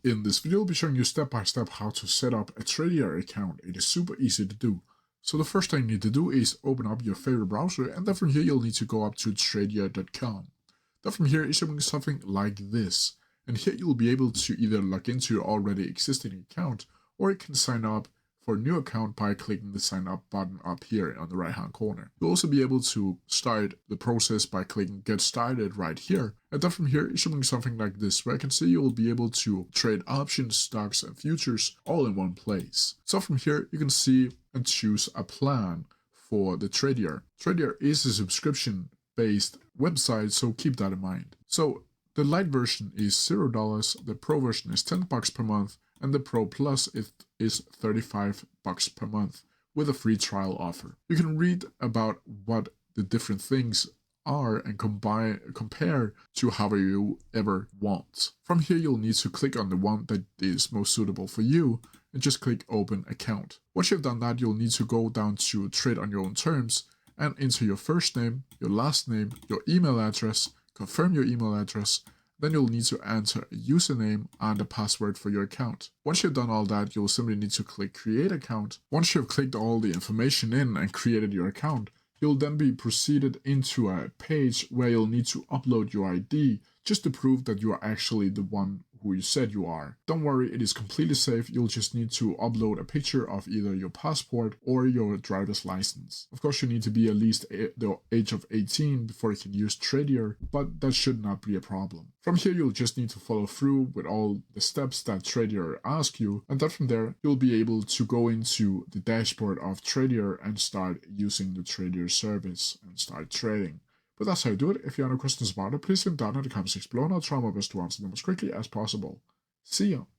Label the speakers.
Speaker 1: In this video, I'll be showing you step by step how to set up a Tradier account. It is super easy to do. So the first thing you need to do is open up your favorite browser, and then from here you'll need to go up to Tradier.com. Then from here is something like this. And here you'll be able to either log into your already existing account, or you can sign up for a new account by clicking the sign up button up here on the right hand corner. You'll also be able to start the process by clicking get started right here. And then from here is something like this, where I can see you'll be able to trade options, stocks and futures all in one place. So from here you can see and choose a plan for the Tradier. Tradier is a subscription based website, so keep that in mind. So the light version is $0, the pro version is $10 per month, and the Pro Plus is $35 per month with a free trial offer. You can read about what the different things are and compare to however you ever want. From here you'll need to click on the one that is most suitable for you and just click open account. Once you've done that, you'll need to go down to trade on your own terms and enter your first name, your last name, your email address, confirm your email address. Then you'll need to enter a username and a password for your account. Once you've done all that, you'll simply need to click create account. Once you've clicked all the information in and created your account, you'll then be proceeded into a page where you'll need to upload your ID just to prove that you are actually the one who you said you are. Don't worry, it is completely safe. You'll just need to upload a picture of either your passport or your driver's license. Of course, you need to be at least the age of 18 before you can use Tradier, but that should not be a problem. From here, you'll just need to follow through with all the steps that Tradier asks you, and then from there, you'll be able to go into the dashboard of Tradier and start using the Tradier service and start trading. But that's how you do it. If you have any questions about it, please leave them down in the comments below, and I'll try my best to answer them as quickly as possible. See ya!